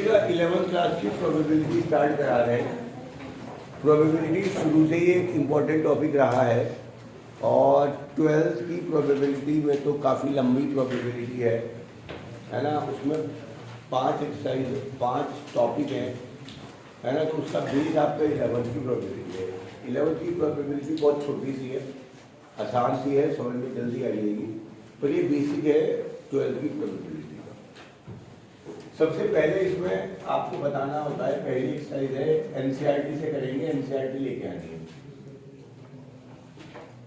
देखिएगा 11th class की probability start करा रहे हैं। प्रोबेबिलिटी शुरू से ही एक इम्पॉर्टेंट टॉपिक रहा है और 12th की प्रोबेबिलिटी में तो काफ़ी लंबी प्रोबेबिलिटी है ना। उसमें 5 एक्सरसाइज 5 टॉपिक हैं, है ना। तो उसका बेस आपका 11th की प्रोबेबिलिटी है। 11th की प्रोबेबिलिटी बहुत छोटी सी है, आसान सी है, समझ में जल्दी आ जाएगी, पर ये बेसिक है 12th की प्रोबेबिलिटी का। सबसे पहले इसमें आपको बताना होता है, पहली एक्सरसाइज है एनसीईआरटी से करेंगे, एनसीईआरटी लेके आनी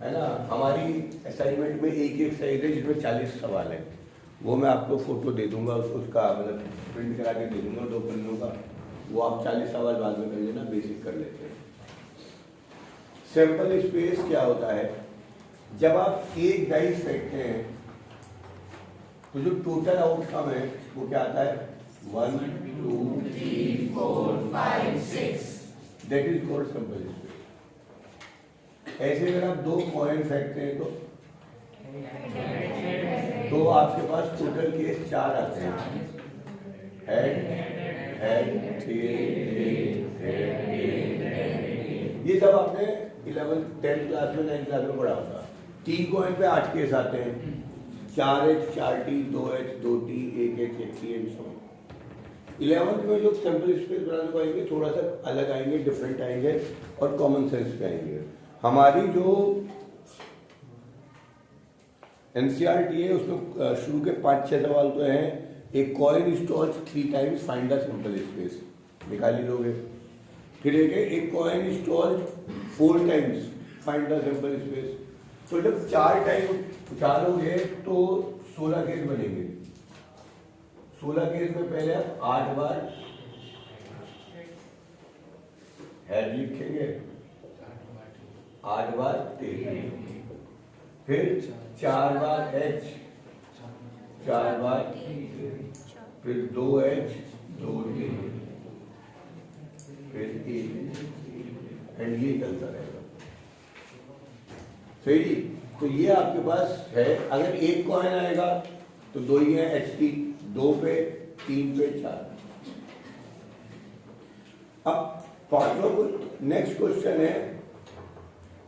है ना। हमारी असाइनमेंट में एक ही एक्सरसाइज है जिसमें 40 सवाल है, वो मैं आपको फोटो दे दूंगा, उसका मतलब प्रिंट करा के दे दूंगा 2 पन्नों का, वो आप 40 सवाल बाद में कर लेना, बेसिक कर लेते हैं। सैंपल स्पेस क्या होता है? जब आप एक डाइस फेंकते हैं तो जो टोटल आउटकम है वो क्या आता है? 1 2 3 4 5 6, that is called sample space. ऐसे अगर आप 2 कॉइन फेंकते हैं तो आपके पास टोटल केस 4 आते हैं। हेड हेड टेल, ये सब आपने 11th 10th क्लास में 9th क्लास में पढ़ा होगा। 3 कॉइन पे 8 केस आते हैं, 4H 4T 2H 2T 1H 1T and so. 11th में जो सैंपल स्पेस बनाने को आएंगे थोड़ा सा अलग आएंगे, डिफरेंट आएंगे और कॉमन सेंस पे आएंगे। हमारी जो एनसीईआरटी है उसमें शुरू के 5-6 सवाल तो हैं। एक coin stalls 3 times find the sample space, निकाल ही लोगे। फिर एक coin stalls 4 times find the sample space. तो जब 4 टाइम उछालोगे तो 16 केस बनेंगे। 16 केस में पहले आप 8 बार हेड लिखेंगे, 8 बार टेल, फिर 4 बार H, 4 बार, फिर 2H 2T, फिर E, एंड ये चलता रहेगा। सही। तो ये आपके पास है। अगर एक कॉइन आएगा तो 2 ही है, HT 2 पे 3 पे 4। अब 5वां नेक्स्ट क्वेश्चन है,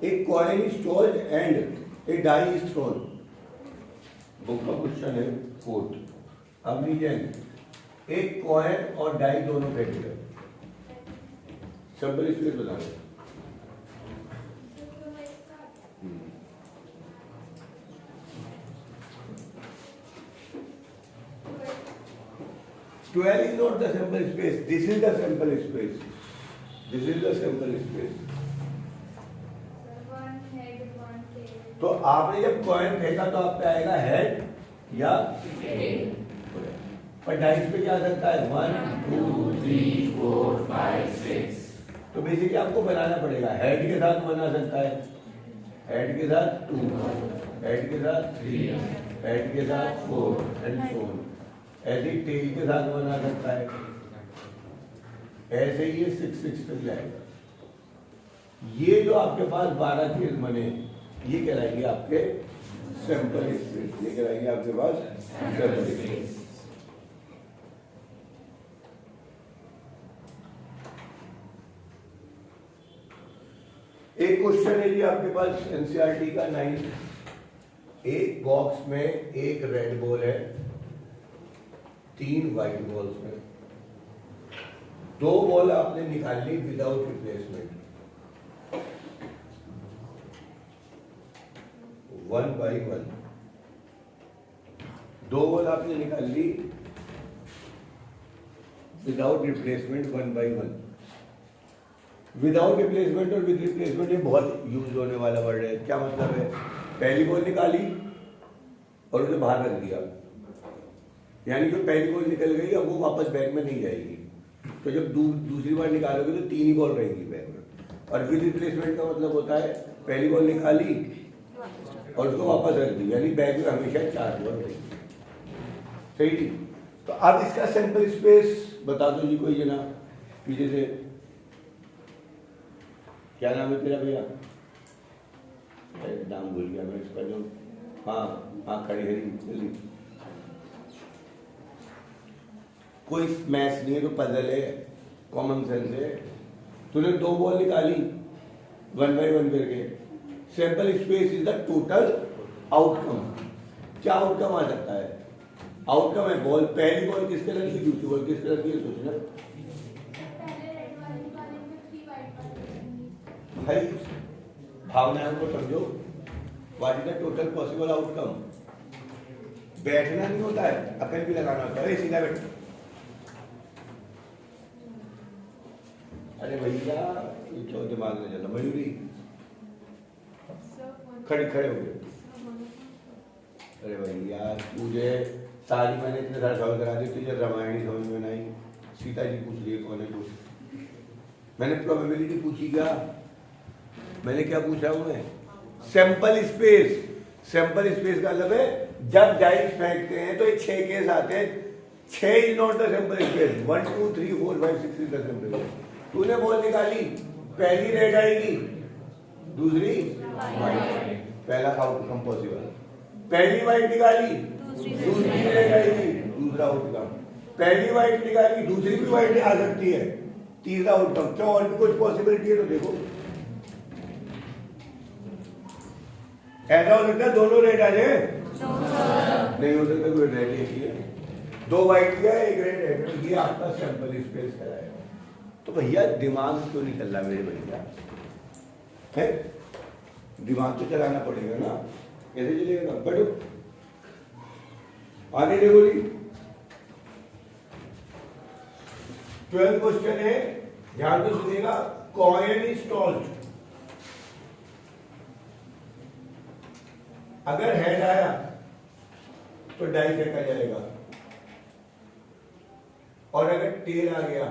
एक coin is told and a die is thrown. Book का क्वेश्चन है 4th। अब लीजिए एक कॉइन और डाई दोनों फेंक दिया, सैंपल स्पेस बता दो। Twelve is not the sample space. This is the sample space. This is the sample space. तो आपने जब कॉइन फेंका तो आप पे आएगा हेड या टेल। पर डाइस पे क्या आ सकता है? 1 2 3 4 5 6। तो बेसिकली आपको बनाना पड़ेगा। हेड के साथ बना सकता है, हेड के साथ 2, हेड के साथ 3, हेड के साथ 4 एंड सो ऑन। ऐसे ही टेल के साथ बना सकता है, ऐसे ही ये 6 तक जाएगा। ये जो आपके पास 12 केस बने ये कहलाएंगे आपके सैंपल स्पेस, ये कहलाएंगे आपके पास सैंपल स्पेस। एक क्वेश्चन है जी आपके पास एनसीईआरटी का 9th। एक बॉक्स में एक रेड बॉल है, 3 व्हाइट बॉल्स हैं। 2 बॉल आपने निकाल ली विदाउट रिप्लेसमेंट, 1 by 1। 2 बॉल आपने निकाल ली without replacement 1 by 1। Without replacement और विद रिप्लेसमेंट ये बहुत यूज होने वाला वर्ड है। क्या मतलब है? पहली बॉल निकाली और उसे बाहर रख दिया, यानी जो पहली बॉल निकल गई अब वो वापस बैग में नहीं जाएगी। तो जब दूसरी बार निकालोगे तो 3 ही बॉल रहेगी बैग में। और विद रिप्लेसमेंट का मतलब होता है पहली बॉल निकाली और उसको वापस रख दी, यानी बैग में हमेशा 4 बॉल रहेगी। सही। तो अब इसका सैंपल स्पेस बता दो जी कोई जना पीछे से। क्या नाम है तेरा भैया? नाम भूल गया मैं इसका। जो हाँ खड़ी हरी जल्दी। कोई मैथ्स नहीं है तो पजल है, कॉमन सेंस है। तूने 2 बॉल निकाली 1 by 1 करके, sample space is the total outcome. क्या आउटकम आ सकता है? आउटकम है बॉल, पहली बॉल किस कलर की, दूसरी बॉल किस कलर की, सोचना भाई, भावनाओं को समझो। What is the total possible outcome? बैठना नहीं होता है, अकल भी लगाना होता है। सीधा बैठ, अरे भैया ये तो दिमाग में चला। मयूरी खड़े खड़े हो गए। अरे भैया तुझे सारी मैंने इतने सारे सवाल करा दिए, तुझे रामायण ही समझ में नहीं। सीता जी पूछ लिए कौन है कुछ, मैंने प्रोबेबिलिटी पूछी क्या? मैंने क्या पूछा उन्हें? Sample space. सैंपल स्पेस का मतलब है जब डाइस फेंकते हैं तो ये 6 केस आते हैं। 6 is not the sample space, 1 2 3 4 5 6 is the sample space. तूने बॉल निकाली, पहली रेड आएगी, दूसरी वाइट, पहला आउटकम पॉसिबल। पहली वाइट निकाली, दूसरी रेड आएगी, दूसरा आउटकम। पहली वाइट निकाली, दूसरी भी वाइट आ सकती है, तीसरा आउटकम। क्या और भी कुछ पॉसिबिलिटी है तो देखो। ऐसा हो सकता है दोनों रेड आ जाए, नहीं हो सकता कोई रेड ही है, 2 वाइट या 1 रेड है, ये आपका सैंपल स्पेस कराएगा। तो भैया दिमाग क्यों नहीं चल रहा मेरे भैया? है दिमाग तो चलाना पड़ेगा ना, कैसे चलेगा? बढ़ो आगे देखो जी। 12 क्वेश्चन है, ध्यान से सुनिएगा। कॉइन इज टॉस्ड, अगर हेड आया तो डाई फेंका जाएगा, और अगर टेल आ गया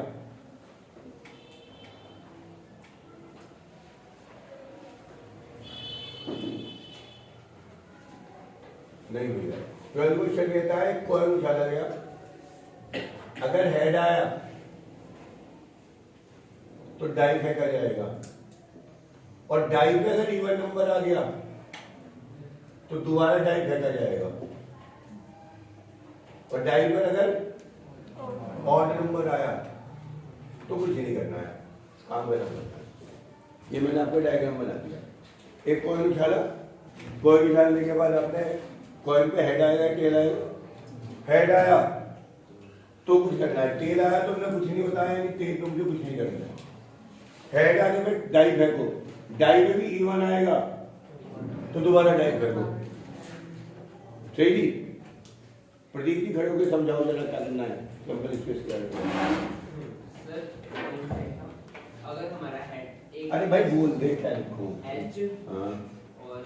नहीं भैया। 12 क्वेश्चन कहता है कॉइन उछाला गया, अगर हेड आया तो डाई फेंका जाएगा, और डाई पे अगर इवन नंबर आ गया तो दोबारा डाई फेंका जाएगा, और डाई पर अगर ऑड नंबर आया तो कुछ नहीं करना है, काम मेरा करना है। ये मैंने आपको डायग्राम बना दिया। एक कॉइन उछाला, कॉइन उछालने के बाद आपने कॉइन पे हेड आएगा, टेल आएगा। हेड आया तो कुछ करना है, टेल आया तो हमने कुछ नहीं बताया, नहीं टेल तो मुझे कुछ नहीं करना है। हेड आने में डाई फेंको, डाई में भी इवन आएगा तो दोबारा डाई फेंको। सही जी? प्रदीप जी खड़े होकर समझाओ जरा क्या करना है, सैंपल स्पेस क्या है। अगर हमारा हेड, अरे भाई बोल दे क्या लिखो। एच हाँ, और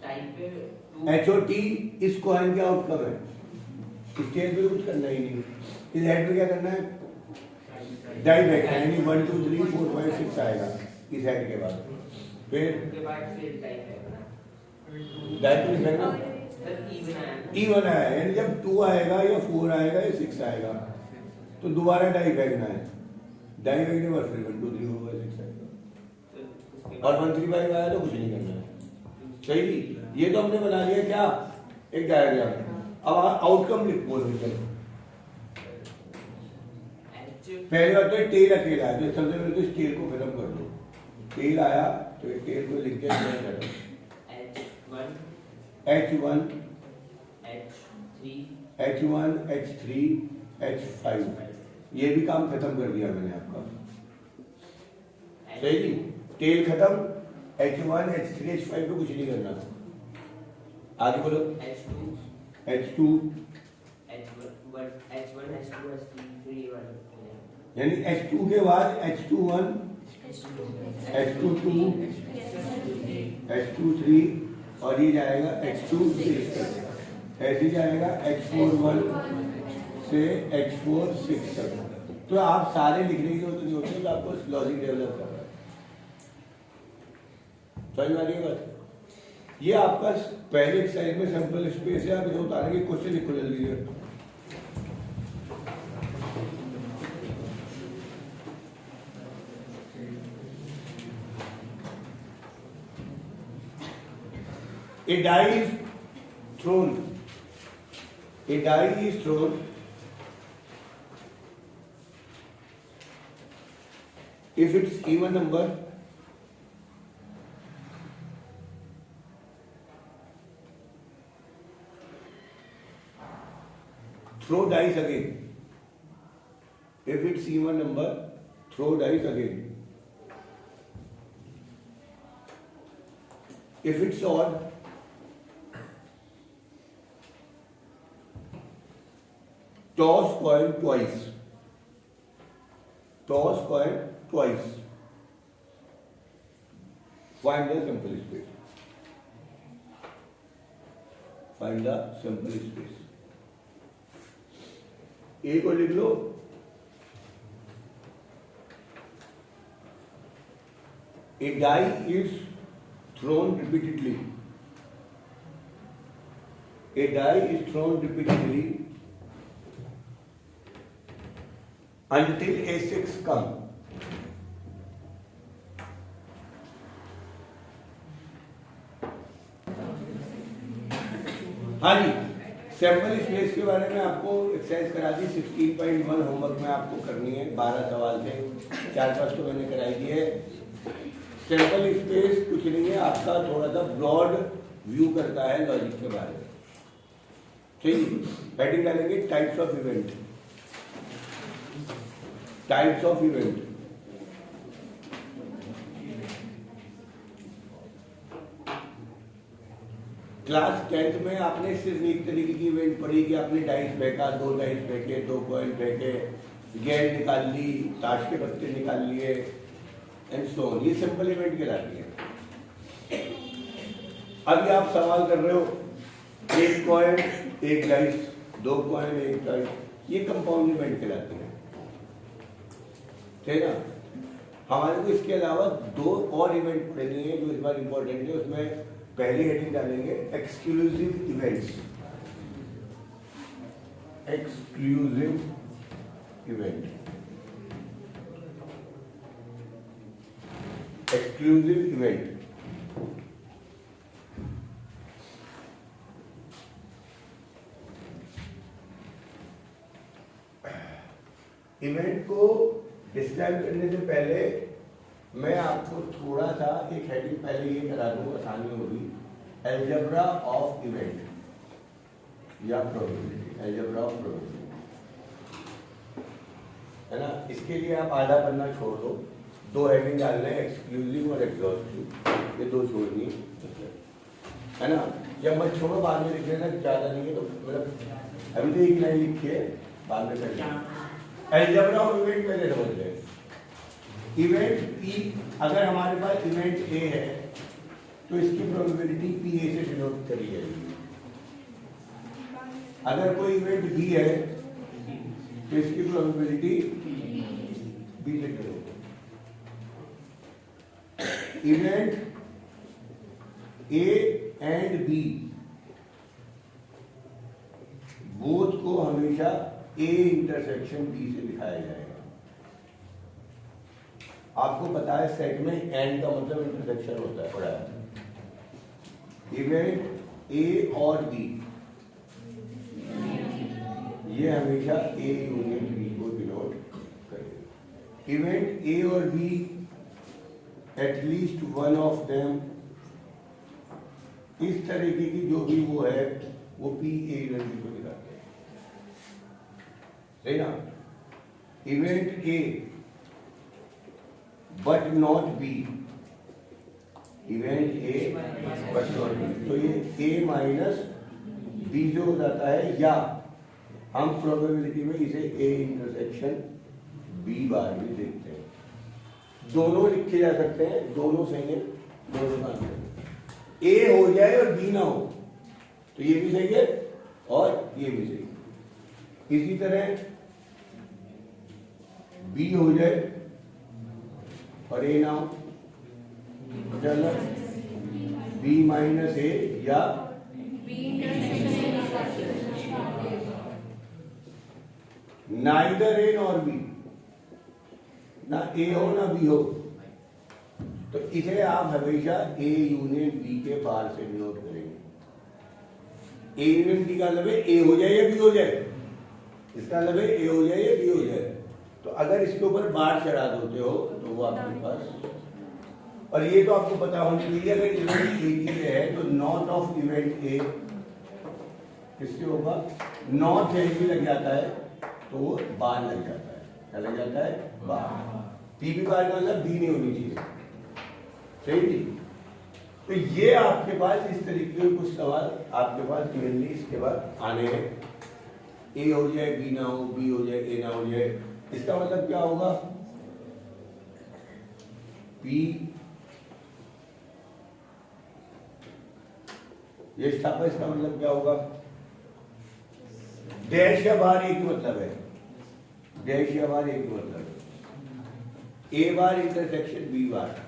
टाइप पे एच और टी इस कॉइन के आउटकम है। स्टेज पे कुछ करना ही नहीं, इस हेड पे क्या करना है? डाई फेंकना है, यानी 1 2 3 4 5 6 आएगा इस हेड के बाद। फिर के बाद फिर टाइप है डाई तो नहीं फेंकना, सर इवन आया, इवन आया, यानी जब 2 आएगा या 4 आएगा या 6 आएगा तो दोबारा डाई फेंकना है। डाई फेंकने बाद फिर 1 2 3 4 5 6 आएगा, तो उसके और 1 3 5 आया तो कुछ नहीं करना है। सही जी? ये तो हमने बना लिया क्या, एक डायग्राम। अब आउटकम लिख बोल चलो। पहली बात तो टेल अकेला है, तो सबसे पहले तो इस टेल को खत्म कर दो। टेल आया तो एक टेल को लिख के करो H1 H1 H3 H5, ये भी काम खत्म कर दिया मैंने आपका। सही जी? टेल खत्म, H1 H3 H5 पे कुछ नहीं करना। आगे बोलो। H2 यानी H2 के बाद H21 H22 H23 और ये जाएगा H26 तक, ऐसे जाएगा H41 से H46 तक। तो आप सारे लिखने की जरूरत नहीं होती, तो आपको लॉजिक डेवलप कर रहा है। समझ में आ रही है बात? ये आपका पहले एक्सरसाइज में सैंपल स्पेस है। आप इसे उतारेंगे, क्वेश्चन लिखो जल्दी से। A die is thrown A die is thrown if it's even number, throw dice again. If it's even number, throw dice again. If it's odd, toss coin twice. Toss coin twice. Find the simple space. Find the simple space. A को लिख लो. A die is thrown repeatedly. A die is thrown repeatedly until A6 come. हाँ जी, sample space के बारे में आपको exercise करा दी 16.1 homework में आपको करनी है. 12 सवाल थे, 4-5 तो मैंने कराई दी है. सैंपल स्पेस कुछ नहीं है, आपका थोड़ा सा ब्रॉड व्यू करता है लॉजिक के बारे में. ठीक, हेडिंग डालेंगे types of event. Types of event. Class 10th में आपने सिर्फ एक तरीके की इवेंट पढ़ी कि आपने डाइस फेंका, 2 डाइस फेंके, 2 कॉइन फेंके, गेंद निकाल ली, ताश के पत्ते निकाल लिए एंड सो ऑन. ये सिंपल इवेंट कहलाती है. अभी आप सवाल कर रहे हो 1 कॉइन 1 डाइस, 2 कॉइन 1 डाइस, ये कंपाउंड इवेंट कहलाती है. ठीक है ना. हमारे को इसके अलावा 2 और इवेंट पढ़नी है जो इस बार इंपॉर्टेंट है. उसमें पहली हेडिंग डालेंगे exclusive events. Exclusive event. Exclusive event. Event को डिस्क्राइब करने से पहले मैं आपको थोड़ा सा एक हेडिंग पहले ये करा दूं, आसानी होगी. अलजेब्रा ऑफ इवेंट या प्रोबेबिलिटी. अलजेब्रा ऑफ प्रोबेबिलिटी है ना. इसके लिए आप आधा पन्ना छोड़ दो. 2 हेडिंग डालना है, एक्सक्लूसिव और एग्जॉस्टिव. ये 2 छोड़नी है ना. जब मत छोड़ो, बाद में लिख लेना, ज़्यादा नहीं है तो मतलब अभी तो एक लाइन लिखी है, बाद में कर. अलजेब्रा ऑफ इवेंट पहले समझ लें. इवेंट पी, अगर हमारे पास इवेंट ए है तो इसकी प्रोबेबिलिटी पी ए से डिनोट करी जाएगी. अगर कोई इवेंट बी है तो इसकी प्रोबेबिलिटी बी से denote. Event A and B both को हमेशा ए इंटरसेक्शन बी से दिखाया जाएगा. आपको पता है सेट में एंड का मतलब इंटरसेक्शन होता है, पढ़ा है. इवेंट ए और बी, ये हमेशा ए यूनियन बी को डिनोट करेगा. इवेंट ए और be at least one of them, इस तरीके की जो भी वो है वो पी ए यूनियन बी को दिखाते हैं. सही ना. Event A but not be. Event A but not be, तो ये ए माइनस बी जो हो जाता है, या हम प्रोबेबिलिटी में इसे ए इंटरसेक्शन बी बार में देखते हैं. दोनों लिखे जा सकते हैं, दोनों सही है, दोनों काम है. ए हो जाए और बी ना हो तो ये भी सही है और ये भी सही है. इसी तरह बी हो जाए और ए ना हो, चलो बी माइनस ए या नाइदर ए नॉर बी, ना ए हो ना बी हो, तो इसे आप हमेशा ए यूनियन बी के बाहर से डिनोट करेंगे. ए यूनियन बी का मतलब है ए हो जाए या बी हो जाए, इसका मतलब है ए हो जाए या बी हो जाए। तो अगर इसके ऊपर बार चढ़ा देते हो तो वो आपके पास, और ये तो आपको पता होना चाहिए अगर इवेंट ए की है तो नॉट ऑफ इवेंट ए किससे होगा, नॉट है भी लग जाता है तो वो बार लग जाता है, क्या लग जाता है, बार। पी भी बार का मतलब बी नहीं होनी चाहिए, सही जी। तो ये आपके पास इस तरीके के कुछ सवाल आपके पास क्लियरली इसके बाद आने हैं। ए हो जाए बी ना हो, बी हो जाए ए ना हो जाए, इसका मतलब क्या होगा, पी ये स्टॉप है, इसका मतलब क्या होगा, डैश या बार एक ही मतलब है, डैश या बार एक ही मतलब है, A bar intersection B bar.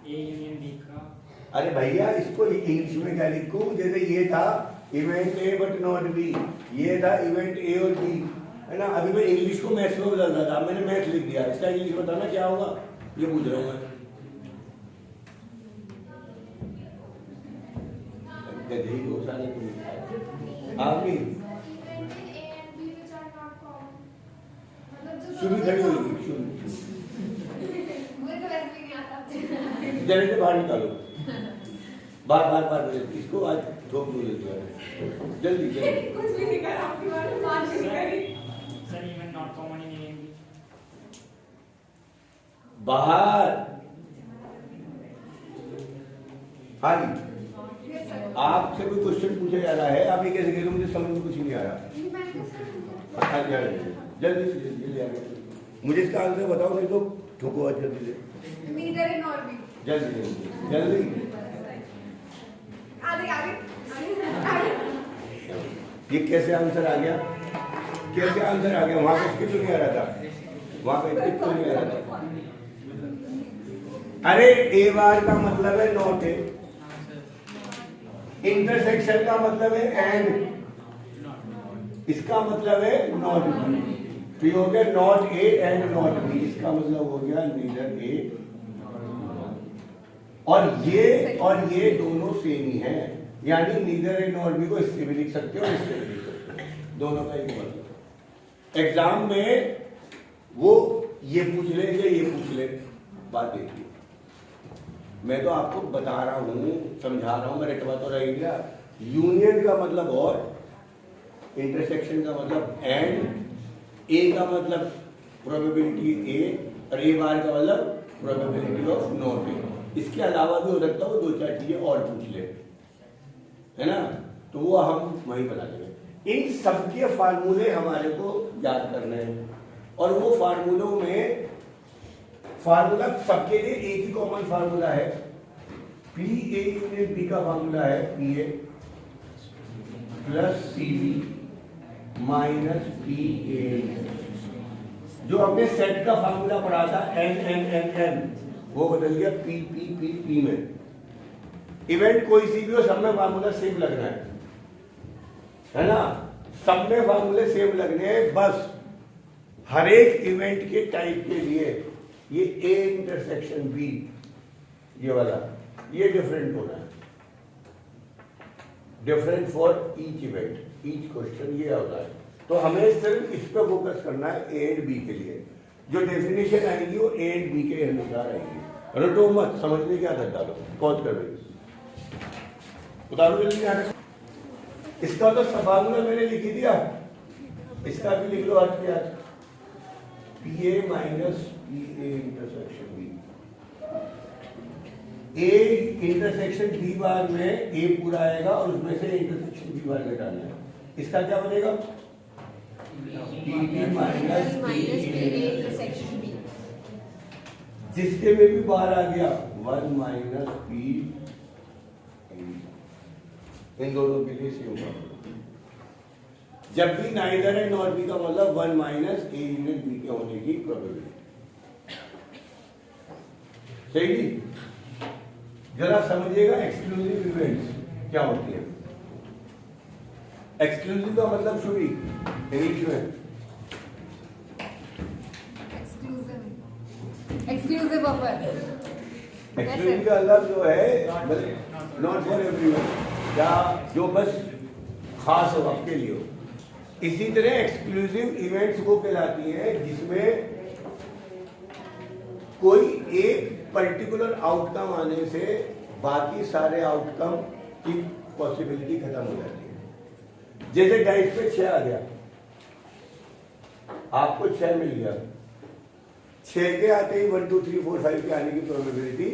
A union B का, अरे भैया इसको इंग्लिश में क्या लिखूं, जैसे ये था event A but not be, ये था इवेंट ए और बी, है ना। अभी मैं इंग्लिश को मैथ्स में बदल रहा था, मैंने मैथ लिख दिया, इसका इंग्लिश बताना क्या होगा, ये पूछ रहा हूं मैं। गधे ही हो सारे तुम आप भी शुरू खड़ी होगी, शुरू जरा से बाहर निकालो, बार बार बार बोले इसको, आज ठोक दो जल्दी जल्दी। कुछ भी नहीं करा आपकी बात नहीं करी। Sir even not common in A and B, बाहर। हाँ जी, आपसे कोई क्वेश्चन पूछा जा रहा है, आप ये कैसे कह रहे हो, मुझे समझ में कुछ नहीं आ रहा। हाँ जी, जल्दी जल्दी जल्दी आ गए, मुझे इसका आंसर बताओ, नहीं तो ठोको आज जल्दी से, Neither in nor be. जल्दी जल्दी जल्दी। आगे आगे ये कैसे आंसर आ गया, कैसे आंसर आ गया, वहां पे इसके क्यों नहीं आ रहा था, वहां पे इसके क्यों नहीं आ रहा था। अरे ए बार का मतलब है नॉट ए, इंटरसेक्शन का मतलब है एंड, इसका मतलब है नॉट बी, तो ये हो गया not A and not be, इसका मतलब हो गया नीदर ए, और ये दोनों सेम ही है, यानी नीदर ए नॉट बी को इससे भी लिख सकते हो और इससे भी लिख सकते हो, दोनों का एक मतलब। एग्जाम में वो ये पूछ ले या ये पूछ ले, बात देखिए, मैं तो आपको बता रहा हूँ, समझा रहा हूँ, मैं रटवा तो रही गया। यूनियन का मतलब और, इंटरसेक्शन का मतलब एंड, ए का मतलब प्रोबेबिलिटी ए, और ए बार का मतलब प्रोबेबिलिटी ऑफ नॉट ए। इसके अलावा भी हो सकता है वो दो चार चीजें और पूछ ले, है ना, तो वो हम वहीं बता देंगे। इन सबके फार्मूले हमारे को याद करने हैं, और वो फार्मूलों में फार्मूला सबके लिए एक ही कॉमन फार्मूला है, पी ए यूनियन बी का फार्मूला है P A plus P B minus P A. जो हमने सेट का फार्मूला पढ़ा था एन एन एन एन, वो बदल गया पी पी पी पी में। इवेंट कोई सी भी हो, सब में फार्मूला सेम लगना है ना, सब में फार्मूले सेम लगने हैं, बस हर एक इवेंट के टाइप के लिए ये ए इंटरसेक्शन बी, ये वाला, ये डिफरेंट होना है, different for each event, each question, ये होता है। तो हमें सिर्फ इस पर फोकस करना है ए एंड बी के लिए, जो डेफिनेशन आएगी वो ए एंड बी के अनुसार आएगी, रटो मत, समझने क्या था, डालो पॉज कर रही, उतारो जल्दी आ। इसका तो फार्मूला मैंने लिख ही दिया, इसका भी लिख लो आज के आज, P A minus P A intersection B. A intersection B bar में ए पूरा आएगा और उसमें से इंटरसेक्शन बी बार घटाना है, इसका क्या बनेगा, P B minus P A intersection B, जिसके में भी बार आ गया 1 माइनस पी, इन दोनों के लिए सेम होगा। जब भी नाइदर है नॉट बी का मतलब 1 माइनस ए यूनियन बी के होने की प्रोबेबिलिटी, सही जी। जरा समझिएगा एक्सक्लूसिव इवेंट्स क्या होती है। एक्सक्लूसिव का मतलब शुरू इंग्लिश में, एक्सक्लूसिव ऑफर एक्सक्लूसिव का अलग जो है नॉट फॉर एवरीवन, या जो बस खास हो आपके लिए हो। इसी तरह एक्सक्लूसिव इवेंट्स वो कहलाती हैं जिसमें कोई एक पर्टिकुलर आउटकम आने से बाकी सारे आउटकम की पॉसिबिलिटी खत्म हो जाती है। जैसे डाइस पे 6 आ गया, आपको 6 मिल गया, 6 के आते ही 1 2 3 4 5 के आने की प्रोबेबिलिटी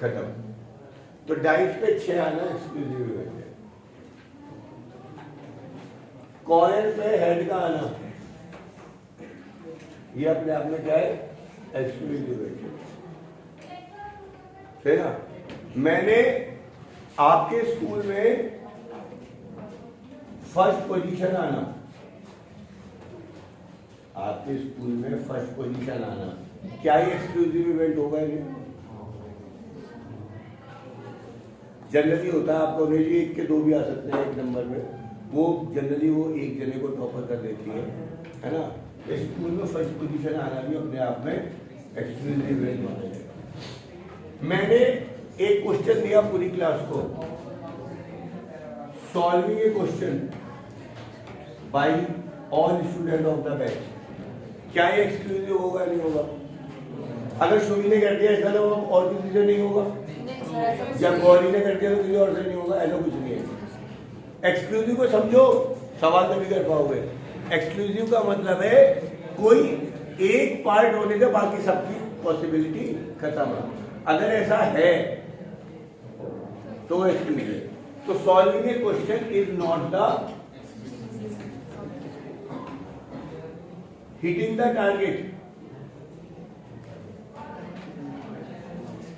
खत्म। तो डाइस पे 6 आना एक्सक्लूसिव इवेंट है। कॉइन पे हेड का आना ये अपने आप में क्या है, एक्सक्लूसिव इवेंट है ना। मैंने आपके स्कूल में फर्स्ट पोजीशन आना, आपके स्कूल में फर्स्ट पोजीशन आना, क्या ये एक्सक्लूसिव इवेंट होगा? नहीं। जनरली होता है, आपको नहीं 1 के 2 भी आ सकते हैं एक नंबर में, वो जनरली वो एक जने को टॉपर कर देती है ना। स्कूल में फर्स्ट पोजीशन आना भी अपने आप में एक्सक्लूसिव इवेंट माना जाएगा। मैंने एक क्वेश्चन दिया पूरी क्लास को, solving a question by all student of the batch, क्या ये एक्सक्लूसिव होगा नहीं होगा? अगर सुमी ने कर दिया इसका मतलब और किसी से नहीं होगा, जब गौरी ने कर दिया तो किसी और से नहीं होगा, ऐसा कुछ नहीं है। एक्सक्लूसिव को समझो, सवाल तो भी कर पाओगे। एक्सक्लूसिव का मतलब है कोई एक पार्ट होने से बाकी सबकी पॉसिबिलिटी खत्म है। अगर ऐसा है तो एक्सक्लूसिव है। तो solving a question is not the hitting the target,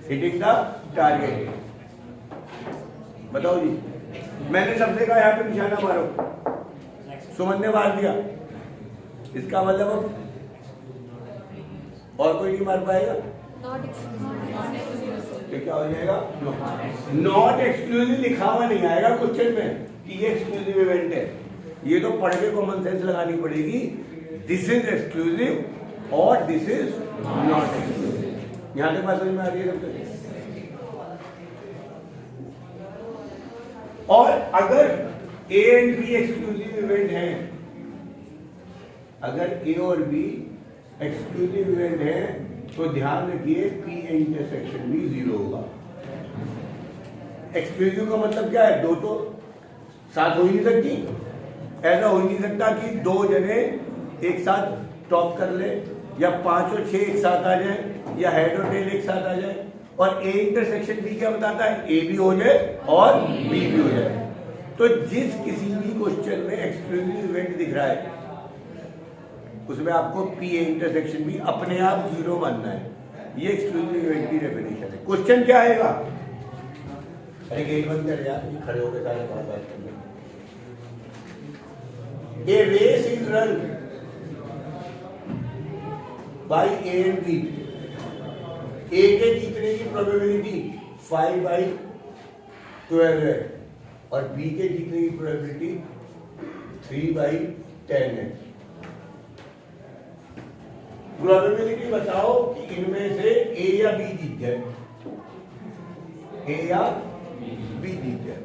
hitting the target. बताओ जी, मैंने सबसे कहा यहाँ पे निशाना मारो, सुमन ने मार दिया, इसका मतलब अब और कोई नहीं मार पाएगा, तो क्या हो जाएगा? नॉट एक्सक्लूसिव लिखा हुआ नहीं आएगा क्वेश्चन में कि ये एक्सक्लूसिव इवेंट है। ये तो पढ़ के कॉमन सेंस लगानी पड़ेगी, दिस इज एक्सक्लूसिव और दिस इज नॉट एक्सक्लूसिव। यहां तक बात समझ में आ रही है सबसे? और अगर A and B exclusive event है, अगर ए और बी एक्सक्लूसिव इवेंट है तो ध्यान रखिए पी इंटरसेक्शन भी 0 होगा। एक्सक्लूसिव का मतलब क्या है? दो तो साथ हो ही नहीं सकती। ऐसा हो ही नहीं सकता कि 2 जने एक साथ टॉप कर ले, या 5 और 6 एक साथ आ जाए, या हेड और टेल एक साथ आ जाए। और ए इंटरसेक्शन बी क्या बताता है? ए भी हो जाए और बी भी हो जाए। तो जिस किसी भी क्वेश्चन में एक्सक्लूसिव इवेंट दिख रहा है उसमें आपको पी ए इंटरसेक्शन भी अपने आप 0 मानना है। ये एक्सक्लूसिव इवेंट की डेफिनेशन है। क्वेश्चन क्या आएगा? अरे गेट बंद कर यार, खड़े होकर सारे बात करना। A race is run by A and B. A के जीतने की प्रोबेबिलिटी 5/12 है और बी के जीतने की प्रोबेबिलिटी 3/10 है। प्रोबेबिलिटी बताओ कि इनमें से ए या बी जीत जाए, ए या बी जीत जाए।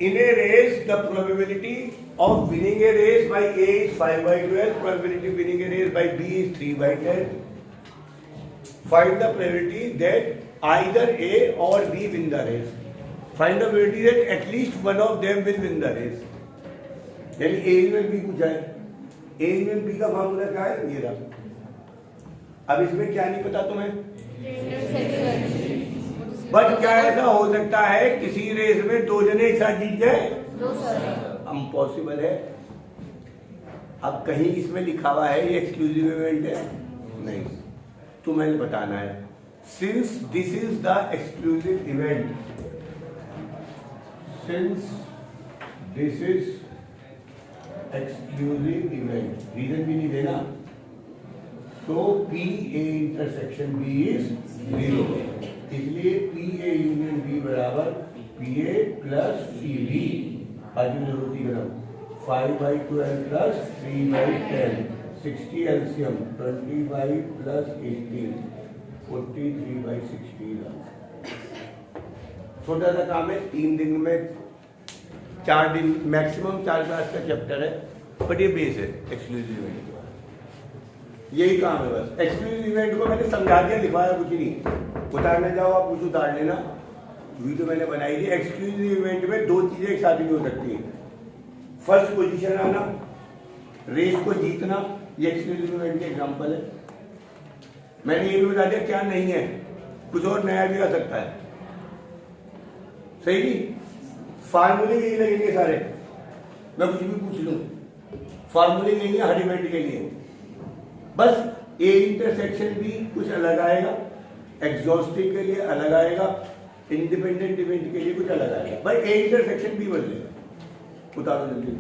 In a race, the probability of winning a race by A is 5/12. Probability of winning a race by B is 3/10. Find the probability that either A or B win the race. Find the probability that at least one of them will win the race. यानी A में B पूछा है, A में B का formula क्या है? ये रहा। अब इसमें क्या नहीं पता तुम्हें? बट क्या ऐसा हो सकता है किसी रेस में 2 जने एक साथ जीत जाए? इम्पॉसिबल है। अब कहीं इसमें लिखा हुआ है ये एक्सक्लूसिव इवेंट है? नहीं, तुम्हें बताना है। Since this is the exclusive event, since this is exclusive event, reason भी नहीं देना, तो P A intersection B is 0। इसलिए पी ए यूनियन बी बराबर P A plus C B. आज जरूरती करो 5/12 प्लस 3/10 60 एलसीएम 25 प्लस 18 43/16। छोटा सा काम है, 3 दिन में 4 दिन मैक्सिमम 4 क्लास का चैप्टर है, बट ये बेस है एक्सक्लूसिव इवेंट का। यही काम है बस। एक्सक्लूसिव इवेंट को मैंने समझा दिया, लिखवाया कुछ नहीं। उतारने जाओ आप, कुछ उतार लेना, वीडियो मैंने बनाई थी। एक्सक्लूसिव इवेंट में 2 चीजें एक साथ नहीं हो सकती। फर्स्ट पोजीशन आना, रेस को जीतना, ये एक्सक्लूसिव इवेंट के एग्जांपल है। मैंने ये भी बता दिया क्या नहीं है, कुछ और नया भी आ सकता है। सही जी, फार्मूले यही लगेंगे सारे, मैं कुछ भी पूछ लूं, फार्मूले यही है हर इवेंट के लिए। बस ए इंटरसेक्शन भी कुछ अलग आएगा, एग्जॉस्टिव के लिए अलग आएगा, इंडिपेंडेंट इवेंट के लिए कुछ अलग आएगा। भाई ए इंटरसेक्शन भी बदलेगा। उतारो जल्दी।